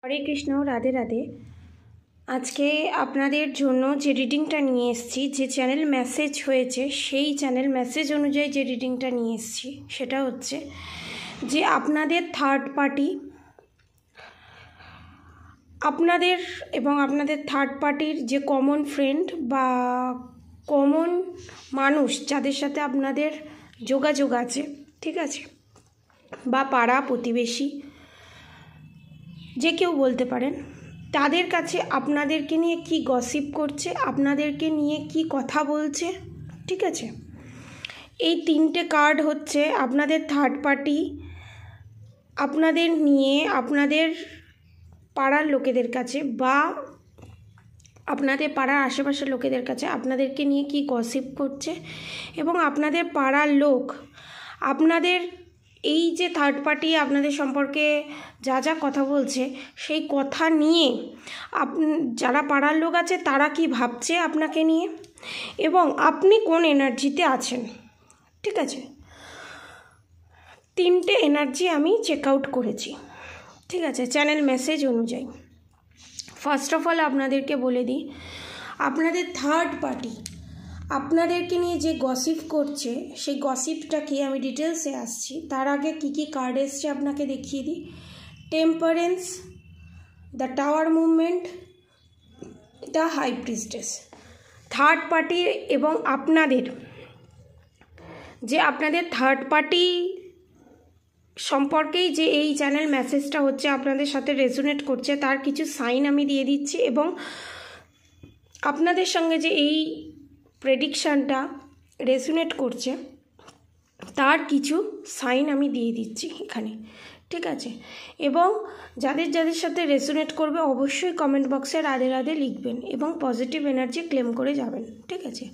হরে কৃষ্ণ, রাধে রাধে। আজকে আপনাদের জন্য যে রিডিংটা নিয়ে এসেছি, যে চ্যানেল মেসেজ হয়েছে সেই চ্যানেল মেসেজ অনুযায়ী যে রিডিংটা নিয়ে এসেছি সেটা হচ্ছে যে আপনাদের থার্ড পার্টি, আপনাদের এবং আপনাদের থার্ড পার্টির যে কমন ফ্রেন্ড বা কমন মানুষ যাদের সাথে আপনাদের যোগাযোগ আছে, ঠিক আছে, বা পাড়া প্রতিবেশী যে কেউ বলতে পারেন, তাদের কাছে আপনাদেরকে নিয়ে কি গসিপ করছে, আপনাদেরকে নিয়ে কি কথা বলছে, ঠিক আছে। এই তিনটে কার্ড হচ্ছে আপনাদের থার্ড পার্টি আপনাদের নিয়ে আপনাদের পাড়ার লোকেদের কাছে বা আপনাদের পাড়ার আশেপাশের লোকেদের কাছে আপনাদেরকে নিয়ে কি গসিপ করছে, এবং আপনাদের পাড়ার লোক আপনাদের এই যে থার্ড পার্টি আপনাদের সম্পর্কে যা যা কথা বলছে সেই কথা নিয়ে যারা পাড়ার লোক আছে তারা কি ভাবছে আপনাকে নিয়ে, এবং আপনি কোন এনার্জিতে আছেন, ঠিক আছে। তিনটে এনার্জি আমি চেক আউট করেছি, ঠিক আছে, চ্যানেল মেসেজ অনুযায়ী। ফার্স্ট অফ অল আপনাদেরকে বলে দিই, আপনাদের থার্ড পার্টি আপনাদেরকে নিয়ে যে গসিপ করছে সেই গসিপটা কি আমি ডিটেলসে আসছি। তার আগে কি কি কার্ড এসছে আপনাকে দেখিয়ে দিই। Temperance, the tower movement, the high priestess. Third party এবং আপনাদের যে আপনাদের থার্ড পার্টি সম্পর্কেই যে এই চ্যানেল মেসেজটা হচ্ছে আপনাদের সাথে রেজোনেট করছে তার কিছু সাইন আমি দিয়ে দিচ্ছি, এবং আপনাদের সঙ্গে যে এই প্রেডিকশানটা রেজোনেট করছে তার কিছু সাইন আমি দিয়ে দিচ্ছি এখানে, ঠিক আছে। এবং যাদের যাদের সাথে রেজোনেট করবে অবশ্যই কমেন্ট বক্সে রাধে রাধে লিখবেন এবং পজিটিভ এনার্জি ক্লেম করে যাবেন, ঠিক আছে।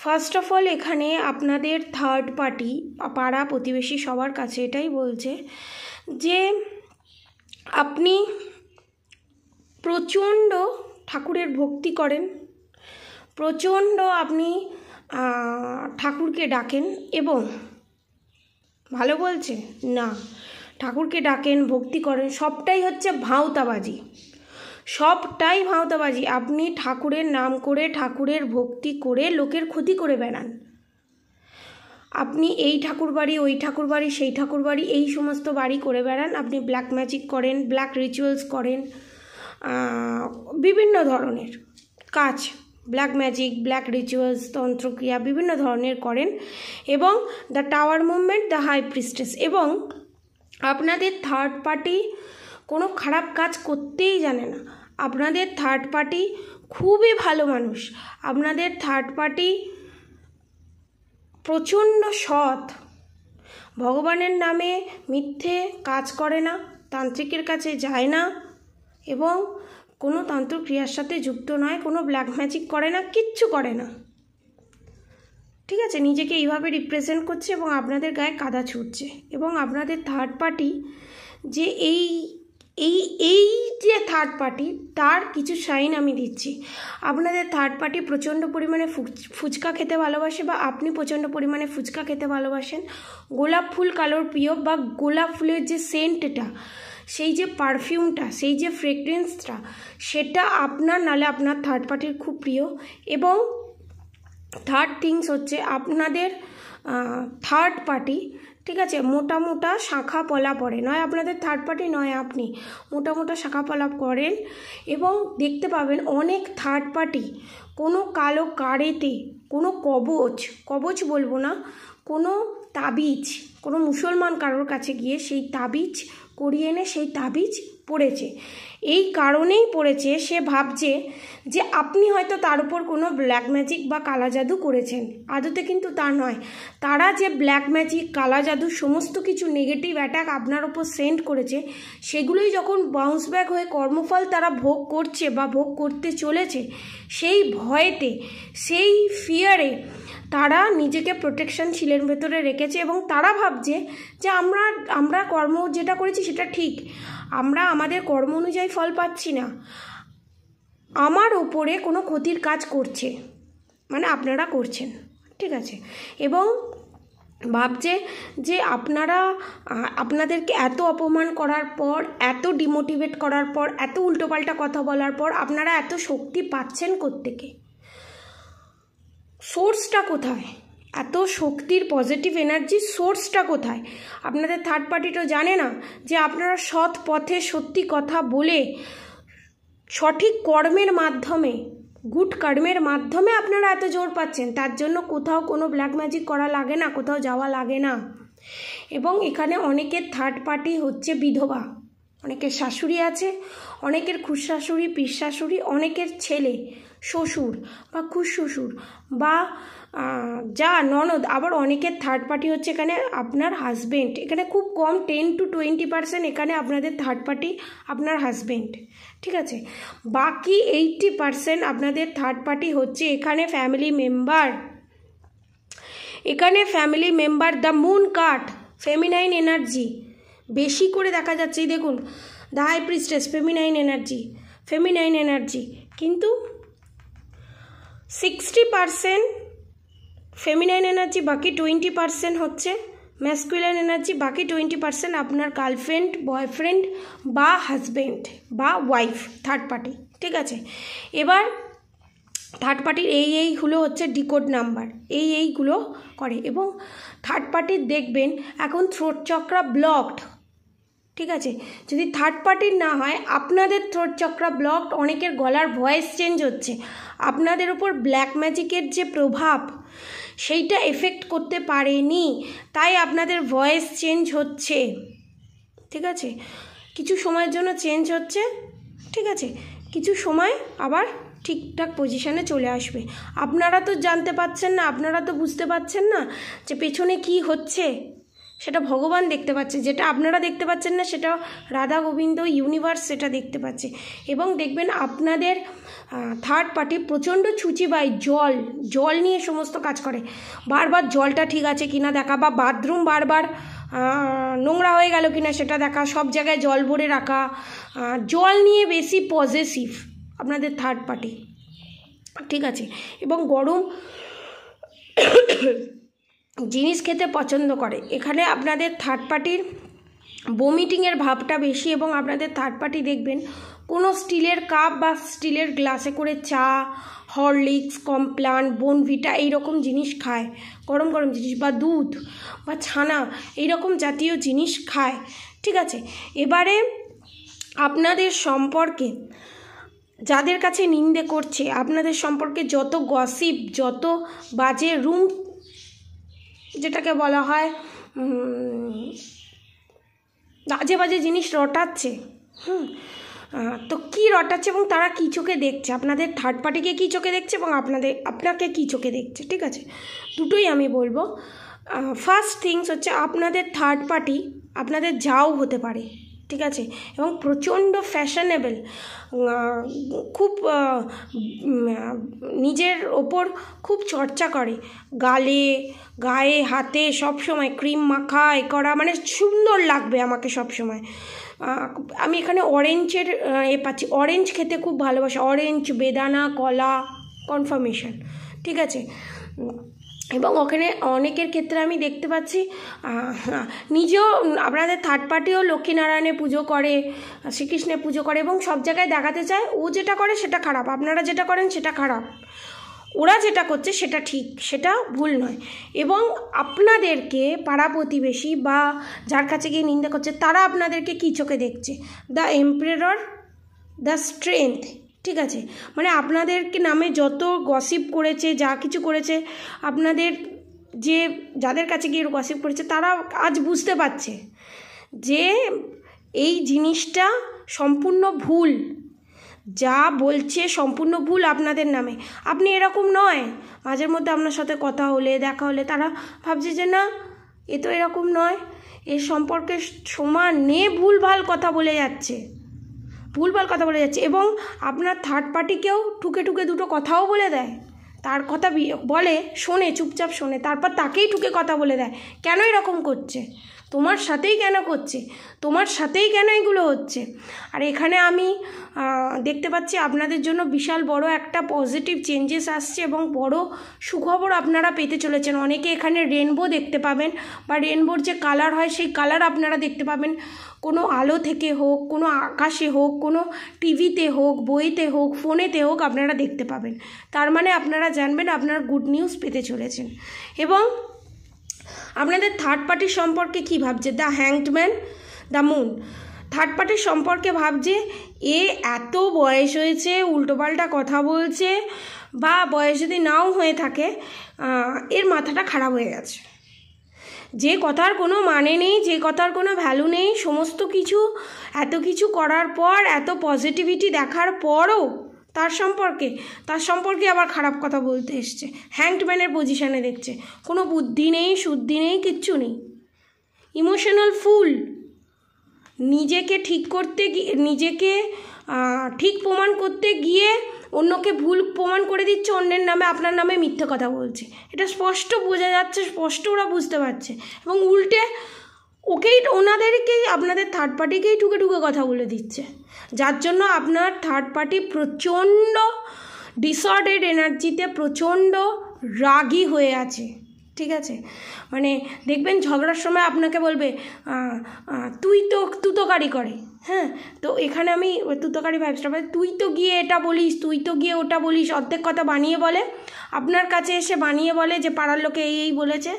ফার্স্ট অফ অল এখানে আপনাদের থার্ড পার্টি পাড়া প্রতিবেশী সবার কাছে এটাই বলছে যে আপনি প্রচণ্ড ঠাকুরের ভক্তি করেন, প্রচণ্ড আপনি ঠাকুরকে ডাকেন, এবং ভালো বলছে না, ঠাকুরকে ডাকেন, ভক্তি করেন, সবটাই হচ্ছে ভাঁওতাবাজি, সবটাই ভাঁওতাবাজি। আপনি ঠাকুরের নাম করে ঠাকুরের ভক্তি করে লোকের ক্ষতি করে বেড়ান। আপনি এই ঠাকুর বাড়ি, ওই ঠাকুর বাড়ি, সেই ঠাকুর বাড়ি, এই সমস্ত বাড়ি করে বেড়ান। আপনি ব্ল্যাক ম্যাজিক করেন, ব্ল্যাক রিচুয়ালস করেন, বিভিন্ন ধরনের কাজ, ব্ল্যাক ম্যাজিক, ব্ল্যাক রিচুয়ালস, তন্ত্রক্রিয়া বিভিন্ন ধরনের করেন, এবং the tower movement, the high priestess. এবং আপনাদের থার্ড পার্টি কোনো খারাপ কাজ করতেই জানে না। আপনাদের থার্ড পার্টি খুবই ভালো মানুষ। আপনাদের থার্ড পার্টি প্রচণ্ড সৎ, ভগবানের নামে মিথ্যে কাজ করে না, তান্ত্রিকের কাছে যায় না, এবং কোনো তন্ত্রক্রিয়ার সাথে যুক্ত নয়, কোনো ব্ল্যাক ম্যাজিক করে না, কিচ্ছু করে না, ঠিক আছে। নিজেকে এইভাবে রিপ্রেজেন্ট করছে এবং আপনাদের গায়ে কাদা ছুটছে। এবং আপনাদের থার্ড পার্টি যে এই যে থার্ড পার্টি তার কিছু সাইন আমি দিচ্ছি। আপনাদের থার্ড পার্টি প্রচণ্ড পরিমাণে ফুচকা খেতে ভালোবাসে, বা আপনি প্রচণ্ড পরিমাণে ফুচকা খেতে ভালোবাসেন। গোলাপ ফুল কালোর প্রিয়, বা গোলাপ ফুলের যে সেন্টটা, সেই যে পারফিউমটা, সেই যে ফ্রেগরেন্সটা, সেটা আপনার নালে আপনার থার্ড পার্টির খুব প্রিয়। এবং থার্ড থিংস হচ্ছে আপনাদের থার্ড পার্টি, ঠিক আছে, মোটা মোটা শাখা পলা পড়ে, নয় আপনাদের থার্ড পার্টি নয় আপনি মোটা মোটা শাখা পলা করেন। এবং দেখতে পাবেন অনেক থার্ড পার্টি কোনো কালো কারেতে কোনো কবচ বলবো না, কোনো তাবিজ, কোনো মুসলমান কারোর কাছে গিয়ে সেই তাবিজ করিয়ে এনে সেই তাবিজ পড়েছে। এই কারণেই পড়েছে, সে ভাবছে যে আপনি হয়তো তার উপর কোনো ব্ল্যাক ম্যাজিক বা কালা জাদু করেছেন। আদতে কিন্তু তা নয়। তারা যে ব্ল্যাক ম্যাজিক, কালা জাদু, সমস্ত কিছু নেগেটিভ অ্যাটাক আপনার ওপর সেন্ড করেছে, সেগুলোই যখন বাউন্স ব্যাক হয়ে কর্মফল তারা ভোগ করছে বা ভোগ করতে চলেছে, সেই ভয়েতে, সেই ফিয়ারে তারা নিজেকে প্রোটেকশন শিলের ভেতরে রেখেছে। এবং তারা ভাবছে যে আমরা কর্ম যেটা করেছি সেটা ঠিক, আমরা আমাদের কর্ম অনুযায়ী ফল পাচ্ছি না, আমার ওপরে কোনো ক্ষতির কাজ করছে, মানে আপনারা করছেন, ঠিক আছে। এবং ভাবছে যে আপনাদেরকে এত অপমান করার পর, এত ডিমোটিভেট করার পর, এত উল্টোপাল্টা কথা বলার পর আপনারা এত শক্তি পাচ্ছেন কোত্থেকে? সোর্সটা কোথায়? এত শক্তির পজিটিভ এনার্জির সোর্সটা কোথায়? আপনাদের থার্ড পার্টিটাও জানে না যে আপনারা সৎ পথে সত্যি কথা বলে সঠিক কর্মের মাধ্যমে, গুড কর্মের মাধ্যমে আপনারা এত জোর পাচ্ছেন। তার জন্য কোথাও কোনো ব্ল্যাক ম্যাজিক করা লাগে না, কোথাও যাওয়া লাগে না। এবং এখানে অনেকের থার্ড পার্টি হচ্ছে বিধবা, অনেকের শাশুড়ি আছে, অনেকের খুশাশুড়ি, পিসশাশুড়ি, অনেকের ছেলে, শ্বশুর বা খুশশ্বশুর বা যা ননদ। আবার অনেকের থার্ড পার্টি হচ্ছে এখানে আপনার হাজব্যান্ড। এখানে খুব কম 10 to 20% এখানে আপনাদের থার্ড পার্টি আপনার হাজব্যান্ড, ঠিক আছে। বাকি 80% আপনাদের থার্ড পার্টি হচ্ছে এখানে ফ্যামিলি মেম্বার। এখানে family member, the moon card, feminine energy বেশি করে দেখা যাচ্ছে। দেখুন, the high priestess, feminine energy, কিন্তু 60% ফেমিনাইন এনার্জি, বাকি 20% হচ্ছে ম্যাসকুলিন এনার্জি, বাকি 20% আপনার গার্লফ্রেন্ড, বয়ফ্রেন্ড বা হাজব্যান্ড বা ওয়াইফ, থার্ড পার্টি, ঠিক আছে। এবার থার্ড পার্টির এইগুলো হচ্ছে ডিকোড নাম্বার, এইগুলো করে। এবং থার্ড পার্টির দেখবেন এখন থ্রোট চক্রা ব্লকড, ঠিক আছে। যদি থার্ড পার্টির না হয়, আপনাদের থ্রোট চক্রা ব্লকড, অনেকের গলার ভয়েস চেঞ্জ হচ্ছে। আপনাদের উপর ব্ল্যাক ম্যাজিকের যে প্রভাব সেইটা এফেক্ট করতে পারেনি, তাই আপনাদের ভয়েস চেঞ্জ হচ্ছে, ঠিক আছে। কিছু সময়ের জন্য চেঞ্জ হচ্ছে, ঠিক আছে, কিছু সময় আবার ঠিকঠাক পজিশানে চলে আসবে। আপনারা তো জানতে পাচ্ছেন না, আপনারা তো বুঝতে পাচ্ছেন না যে পেছনে কি হচ্ছে, সেটা ভগবান দেখতে পাচ্ছে। যেটা আপনারা দেখতে পাচ্ছেন না সেটা রাধা গোবিন্দ, ইউনিভার্স সেটা দেখতে পাচ্ছে। এবং দেখবেন আপনাদের থার্ড পার্টি প্রচণ্ড ছুচিবাই, জল নিয়ে সমস্ত কাজ করে। বারবার জলটা ঠিক আছে কিনা দেখা, বা বাথরুম বারবার নোংরা হয়ে গেল কিনা সেটা দেখা, সব জায়গায় জল ভরে রাখা, জল নিয়ে বেশি পজেসিভ আপনাদের থার্ড পার্টি, ঠিক আছে। এবং গরম জিনিস খেতে পছন্দ করে। এখানে আপনাদের থার্ড পার্টির বমিটিংয়ের ভাবটা বেশি। এবং আপনাদের থার্ড পার্টি দেখবেন কোনো স্টিলের কাপ বা স্টিলের গ্লাসে করে চা, হরলিক্স, কমপ্লান, বোনভিটা এইরকম জিনিস খায়, গরম গরম জিনিস, বা দুধ বা ছানা এইরকম জাতীয় জিনিস খায়, ঠিক আছে। এবারে আপনাদের সম্পর্কে যাদের কাছে নিন্দে করছে, আপনাদের সম্পর্কে যত গসিপ, যত বাজে রুম, যেটাকে বলা হয় বাজে বাজে জিনিস রটাচ্ছে, তো কি রটাচ্ছে এবং তারা কী চোখে দেখছে, আপনাদের থার্ড পার্টিকে কী চোখে দেখছে এবং আপনাকে কী চোখে দেখছে, ঠিক আছে। দুটোই আমি বলবো। ফার্স্ট থিংস হচ্ছে আপনাদের থার্ড পার্টি আপনাদের যাও হতে পারে, ঠিক আছে। এবং প্রচণ্ড ফ্যাশনেবল, খুব নিজের ওপর খুব চর্চা করে, গায়ে হাতে সব সময় ক্রিম মাখা করা, মানে সুন্দর লাগবে আমাকে সব সময়। আমি এখানে অরেঞ্জের পাচ্ছি, অরেঞ্জ খেতে খুব ভালোবাসে, অরেঞ্জ, বেদানা, কলা, কনফার্মেশন, ঠিক আছে। এবং ওখানে অনেকের ক্ষেত্রে আমি দেখতে পাচ্ছি নিজেও, আপনাদের থার্ড পার্টিও লক্ষ্মীনারায়ণের পুজো করে, শ্রীকৃষ্ণের পুজো করে এবং সব জায়গায় দেখাতে চায় ও যেটা করে সেটা খারাপ, আপনারা যেটা করেন সেটা খারাপ, ওরা যেটা করছে সেটা ঠিক, সেটা ভুল নয়। এবং আপনাদেরকে পাড়া প্রতিবেশী বা যার কাছে গিয়ে নিন্দা করছে তারা আপনাদেরকে কী চোখে দেখছে, দ্য এম্পারার, দ্য স্ট্রেংথ, ঠিক আছে। মানে আপনাদেরকে নামে যত গসিপ করেছে, যা কিছু করেছে, আপনাদের যাদের কাছে গিয়ে গসিপ করেছে তারা আজ বুঝতে পারছে যে এই জিনিসটা সম্পূর্ণ ভুল, যা বলছে সম্পূর্ণ ভুল আপনাদের নামে। আপনি এরকম নয়, মাঝের মধ্যে আপনার সাথে কথা হলে, দেখা হলে তারা ভাবছে যে না, এ তো এরকম নয়, এর সম্পর্কে সমানে ভুলভাল কথা বলে যাচ্ছে, এবং আপনার থার্ড পার্টিকেও ঠুকে দুটো কথাও বলে দেয়, তার কথা বলে শোনে, চুপচাপ শোনে, তারপর তাকেই ঠুকে কথা বলে দেয়। কেন এরকম করছে? তোমার সাথেই কেন করছে, তোমার সাথেই কেন এগুলো হচ্ছে। আর এখানে আমি দেখতে পাচ্ছি আপনাদের জন্য বিশাল বড় একটা পজিটিভ চেঞ্জেস আসছে এবং বড় সুখবর আপনারা পেতে চলেছেন। অনেকে এখানে রেনবো দেখতে পাবেন, বা রেনবোর যে কালার হয় সেই কালার আপনারা দেখতে পাবেন, কোনো আলো থেকে হোক, কোনো আকাশে হোক, কোনো টিভিতে হোক, বইতে হোক, ফোনেতে হোক আপনারা দেখতে পাবেন। তার মানে আপনারা জানবেন আপনারা গুড নিউজ পেতে চলেছেন। এবং আপনাদের থার্ড পার্টির সম্পর্কে কী ভাবছে, the hanged man, the moon. Third পার্টির সম্পর্কে ভাবছে এ এত বয়স হয়েছে, উল্টোপাল্টা কথা বলছে, বা বয়স যদি নাও হয়ে থাকে এর মাথাটা খারাপ হয়ে গেছে, যে কথার কোনো মানে নেই, যে কথার কোনো ভ্যালু নেই, সমস্ত কিছু এত কিছু করার পর, এত পজিটিভিটি দেখার পরও তার সম্পর্কে আবার খারাপ কথা বলতে এসছে। হ্যাংডম্যানের পজিশানে দেখছে, কোনো বুদ্ধি নেই, শুদ্ধি নেই, কিচ্ছু নেই, ইমোশনাল ফুল। নিজেকে ঠিক করতে গিয়ে, নিজেকে ঠিক প্রমাণ করতে গিয়ে অন্যকে ভুল প্রমাণ করে দিচ্ছে, অন্যের নামে আপনার নামে মিথ্যে কথা বলছে। এটা স্পষ্ট বোঝা যাচ্ছে, স্পষ্ট ওরা বুঝতে পারছে, এবং উল্টে ওনাদেরকেই, আপনাদের থার্ড পার্টিকেই ঠুকে ঠুকে কথা বলে দিচ্ছে, যার জন্য আপনার থার্ড পার্টি প্রচণ্ড ডিসঅর্ডার্ড এনার্জিতে, প্রচণ্ড রাগী হয়ে আছে। ঠিক আছে, মানে দেখবেন ঝগড়ার সময় আপনাকে বলবে তুই তো তুতোকারি করে। হ্যাঁ, তো এখানে আমি তুতোকারি ভাইবসটা পাই, তুই তো গিয়ে এটা বলিস, তুই তো গিয়ে ওটা বলিস, অর্ধেক কথা বানিয়ে বলে, আপনার কাছে এসে বানিয়ে বলে যে পাড়ার লোকে এই বলেছে,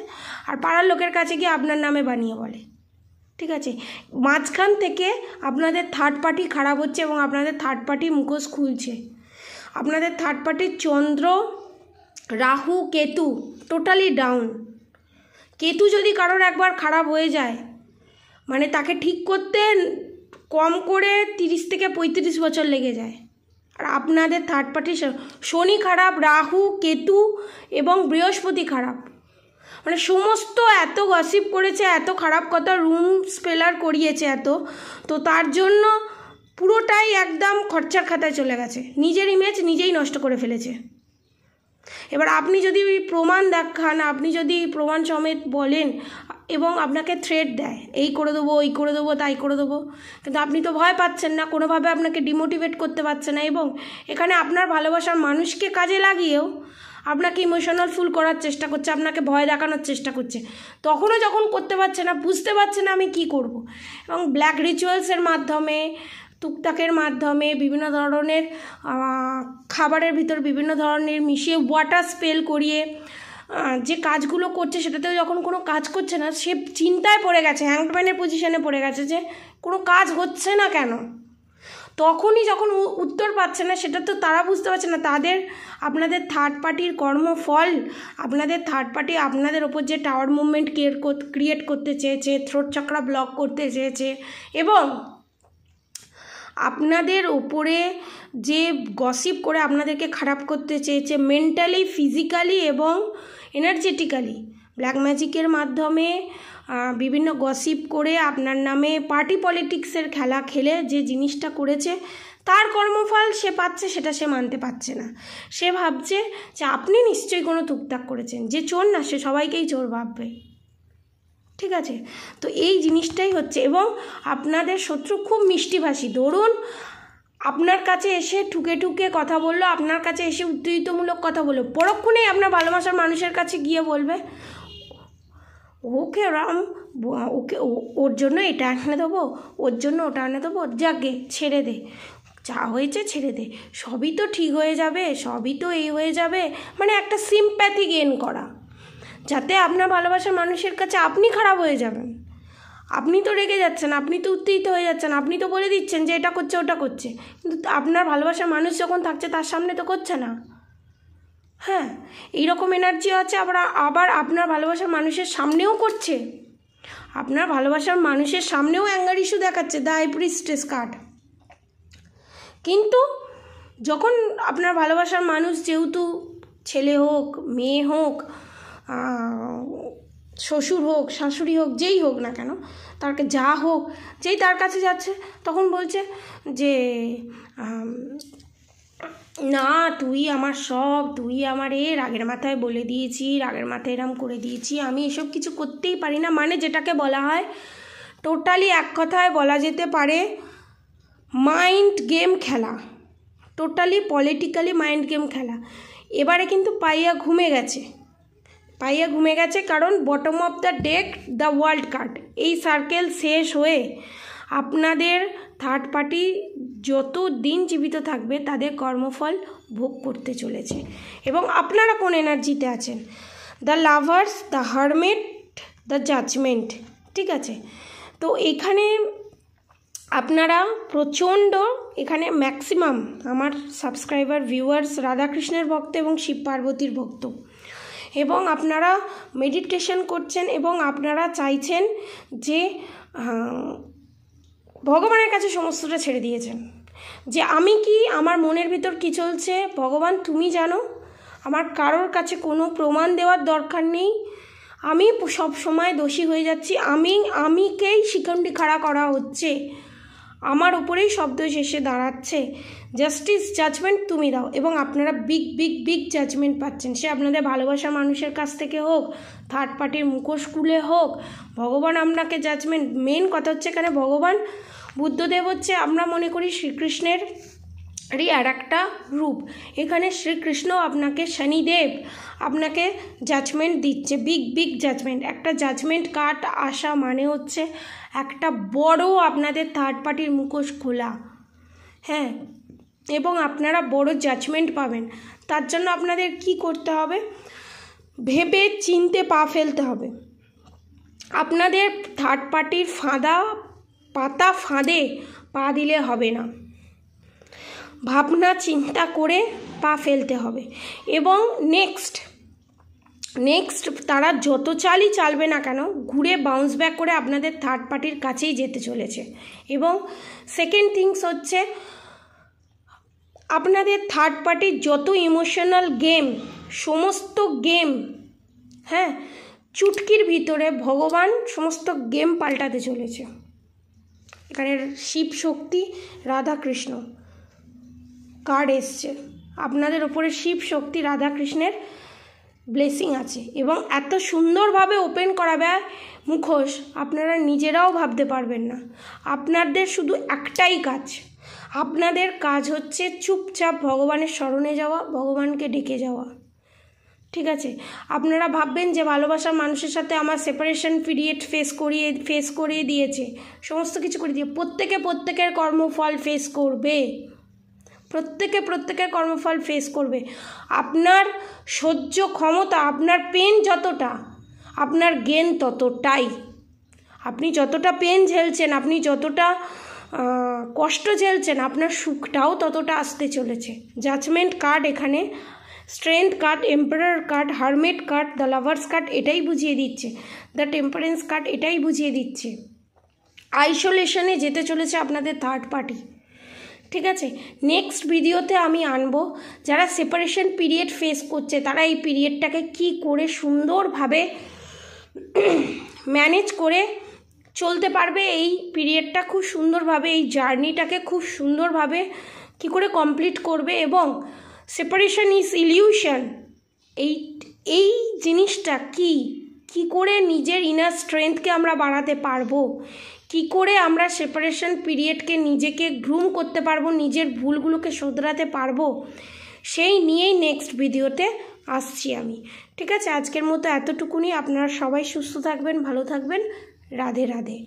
আর পাড়ার লোকের কাছে গিয়ে আপনার নামে বানিয়ে বলে। ঠিক আছে, মাঝখান থেকে আপনাদের থার্ড পার্টি খারাপ হচ্ছে এবং আপনাদের থার্ড পার্টি মুখোশ খুলছে। আপনাদের থার্ড পার্টির চন্দ্র, রাহু, কেতু টোটালি ডাউন। কেতু যদি কারোর একবার খারাপ হয়ে যায়, মানে তাকে ঠিক করতে কম করে 30 থেকে 35 বছর লেগে যায়। আর আপনাদের থার্ড পার্টি শনি খারাপ, রাহু, কেতু এবং বৃহস্পতি খারাপ, মানে সমস্ত এত গসিপ করেছে, এত খারাপ কথা, রুম স্পেলার করিয়েছে এত, তো তার জন্য পুরোটাই একদম খরচার খাতায় চলে গেছে, নিজের ইমেজ নিজেই নষ্ট করে ফেলেছে। এবার আপনি যদি প্রমাণ দেখান, আপনি যদি প্রমাণ সমেত বলেন এবং আপনাকে থ্রেট দেয়, এই করে দেবো, ওই করে দেবো, তাই করে দেবো, কিন্তু আপনি তো ভয় পাচ্ছেন না, কোনোভাবে আপনাকে ডিমোটিভেট করতে পারছে না, এবং এখানে আপনার ভালোবাসার মানুষকে কাজে লাগিয়েও আপনাকে ইমোশনাল ফুল করার চেষ্টা করছে, আপনাকে ভয় দেখানোর চেষ্টা করছে। তখনও যখন করতে পারছে না, বুঝতে পারছে না আমি কি করব, এবং ব্ল্যাক রিচুয়ালসের মাধ্যমে, টুকটাকের মাধ্যমে, বিভিন্ন ধরনের খাবারের ভিতর বিভিন্ন ধরনের মিশিয়ে, ওয়াটার স্পেল করিয়ে যে কাজগুলো করছে, সেটাতেও যখন কোনো কাজ করছে না, সে চিন্তায় পড়ে গেছে, হ্যাংডম্যানের পজিশনে পড়ে গেছে যে কোনো কাজ হচ্ছে না কেন। তখনই যখন উত্তর পাচ্ছে না, সেটা তো তারা বুঝতে পারছে না, আপনাদের থার্ড পার্টির কর্মফল, আপনাদের থার্ড পার্টি আপনাদের ওপর যে টাওয়ার মুভমেন্ট ক্রিয়েট করতে চেয়েছে, থ্রোট চক্রা ব্লক করতে চেয়েছে, এবং আপনাদের ওপরে যে গসিপ করে আপনাদেরকে খারাপ করতে চেয়েছে, মেন্টালি, ফিজিক্যালি এবং এনার্জেটিক্যালি, ব্ল্যাক ম্যাজিকের মাধ্যমে বিভিন্ন গসিপ করে আপনার নামে পার্টি পলিটিক্সের খেলা খেলে যে জিনিসটা করেছে, তার কর্মফল সে পাচ্ছে, সেটা সে মানতে পারছে না। সে ভাবছে যে আপনি নিশ্চয়ই কোনো টুকটাক করেছেন, যে চোর না সে সবাইকেই চোর ভাববে। ঠিক আছে, তো এই জিনিসটাই হচ্ছে। এবং আপনাদের শত্রু খুব মিষ্টিভাষী। ধরুন আপনার কাছে এসে ঠুকে ঠুকে কথা বললো, আপনার কাছে এসে উত্তেজিতমূলক কথা বললো, পরক্ষণেই আপনার ভালোবাসার মানুষের কাছে গিয়ে বলবে ওকে রাম, ওর জন্য এটা এনে দেবো, ওর জন্য ওটা এনে দেবো, যাকে ছেড়ে দে, যা হয়েছে ছেড়ে দে, সবই তো ঠিক হয়ে যাবে, সবই তো এই হয়ে যাবে, মানে একটা সিম্প্যাথি গেইন করা, যাতে আপনার ভালোবাসার মানুষের কাছে আপনি খারাপ হয়ে যাবেন। আপনি তো রেগে যাচ্ছেন, আপনি তো উত্তেজিত হয়ে যাচ্ছেন, আপনি তো বলে দিচ্ছেন যে এটা করছে ওটা করছে, কিন্তু আপনার ভালোবাসার মানুষ যখন থাকছে তার সামনে তো করছে না। হ্যাঁ, এইরকম এনার্জি আছে। আবার আপনার ভালোবাসার মানুষের সামনেও করছে, আপনার ভালোবাসার মানুষের সামনেও অ্যাঙ্গার ইস্যু দেখাচ্ছে, দ্য হাই প্রিস্টেস কার্ড। কিন্তু যখন আপনার ভালোবাসার মানুষ, যেহেতু ছেলে হোক, মেয়ে হোক, শ্বশুর হোক, শাশুড়ি হোক, যেই হোক না কেন, তারকে যা হোক, যেই তার কাছে যাচ্ছে তখন বলছে যে না তুই আমার সব, তুই আমার রাগের মাথায় বলে দিয়েছি, রাগের মাথায় এরম করে দিয়েছি, আমি এসব কিছু করতেই পারি না, মানে যেটাকে বলা হয় টোটালি এক কথায় বলা যেতে পারে মাইন্ড গেম খেলা, টোটালি পলিটিক্যালি মাইন্ড গেম খেলা। এবারে কিন্তু পাইয়া ঘুমে গেছে, কারণ bottom of the deck the world card, এই সার্কেল শেষ হয়ে আপনাদের থার্ড পার্টি যত দিন জীবিত থাকবে তাদের কর্মফল ভোগ করতে চলেছে। এবং আপনারা কোন এনার্জিতে আছেন? The lovers, the hermit, the judgement, ঠিক আছে? তো এখানে আপনারা প্রচণ্ড, এখানে ম্যাক্সিমাম আমার সাবস্ক্রাইবার ভিউয়ার্স রাধাকৃষ্ণের ভক্ত এবং শিব পার্বতীর ভক্ত, এবং আপনারা মেডিটেশন করছেন এবং আপনারা চাইছেন যে ভগবানের কাছে সমস্তটা ছেড়ে দিয়েছেন, যে আমি কি, আমার মনের ভিতর কি চলছে ভগবান তুমি জানো, আমার কারোর কাছে কোনো প্রমাণ দেওয়ার দরকার নেই, আমি সব সময় দোষী হয়ে যাচ্ছি, আমিকেই শিখণ্ডি খাড়া করা হচ্ছে, আমার উপরেই শব্দ এসে দাঁড়াচ্ছে, জাস্টিস জাজমেন্ট তুমি দাও। এবং আপনারা বিগ বিগ বিগ জাজমেন্ট পাচ্ছেন, সে আপনাদের ভালোবাসার মানুষের কাছ থেকে হোক, থার্ড পার্টির মুখোশ খুলে হোক, ভগবান আপনাকে জাজমেন্ট, মেন কথা হচ্ছে এখানে ভগবান বুদ্ধদেব হচ্ছে, আমরা মনে করি শ্রীকৃষ্ণেরই আর একটা রূপ, এখানে শ্রীকৃষ্ণ আপনাকে, শনিদেব আপনাকে জাজমেন্ট দিচ্ছে, বিগ বিগ জাজমেন্ট। একটা জাজমেন্ট কার্ড আসা মানে হচ্ছে একটা বড় আপনাদের থার্ড পার্টির মুখোশ খোলা, হ্যাঁ, এবং আপনারা বড় জাজমেন্ট পাবেন। তার জন্য আপনাদের কি করতে হবে? ভেবে চিনতে পা ফেলতে হবে। আপনাদের থার্ড পার্টির ফাঁদে পা দিলে হবে না, ভাবনা চিন্তা করে পা ফেলতে হবে। এবং নেক্সট তারা যত চালই চালবে না কেন, ঘুরে বাউন্স ব্যাক করে আপনাদের থার্ড পার্টির কাছেই যেতে চলেছে। এবং সেকেন্ড থিংস হচ্ছে, আপনাদের থার্ড পার্টির যত ইমোশনাল গেম, সমস্ত গেম, হ্যাঁ, চুটকির ভিতরে ভগবান সমস্ত গেম পাল্টাতে চলেছে। এখানে শিব শক্তি, রাধাকৃষ্ণ কার্ড এসছে, আপনাদের ওপরে শিব শক্তি রাধাকৃষ্ণের ব্লেসিং আছে, এবং এত সুন্দরভাবে ওপেন করাবে মুখোশ আপনারা নিজেরাও ভাবতে পারবেন না। আপনাদের শুধু একটাই কাজ, আপনাদের কাজ হচ্ছে চুপচাপ ভগবানের শরণে যাওয়া, ভগবানকে ডেকে যাওয়া, ঠিক আছে? আপনারা ভাববেন যে ভালোবাসার মানুষের সাথে আমার সেপারেশন পিরিয়ড ফেস করিয়ে দিয়েছে, সমস্ত কিছু করে দিয়ে, প্রত্যেকের কর্মফল ফেস করবে, প্রত্যেকের কর্মফল ফেস করবে। আপনার সহ্য ক্ষমতা, আপনার পেন যতটা, আপনার গেন ততটাই। আপনি যতটা পেন ঝেলছেন, আপনি যতটা কষ্ট ঝেলছেন, আপনার সুখটাও ততটা আসতে চলেছে। জাজমেন্ট কার্ড এখানে, strength card, emperor card, hermit card, the lovers card এটাই বুঝিয়ে দিচ্ছে, দ্য টেম্পারেন্স কার্ড এটাই বুঝিয়ে দিচ্ছে আইসোলেশনে যেতে চলেছে আপনাদের থার্ড পার্টি, ঠিক আছে? নেক্সট ভিডিওতে আমি আনবো যারা সেপারেশন পিরিয়ড ফেস করছে, তারা এই পিরিয়ডটাকে কি করে সুন্দরভাবে ম্যানেজ করে চলতে পারবে, এই পিরিয়ডটা খুব সুন্দরভাবে, এই জার্নিটাকে খুব সুন্দরভাবে কি করে কমপ্লিট করবে। এবং সেপারেশন ইজ ইলিউশন, এই জিনিসটা কি করে নিজের ইনার স্ট্রেংথকে আমরা বাড়াতে পারবো, কি করে আমরা সেপারেশন পিরিয়ডকে নিজেকে গ্রুম করতে পারবো, নিজের ভুলগুলোকে শোধরাতে পারবো, সেই নিয়েই নেক্সট ভিডিওতে আসছি আমি, ঠিক আছে? আজকের মতো এতটুকুনি। আপনারা সবাই সুস্থ থাকবেন, ভালো থাকবেন। রাধে রাধে।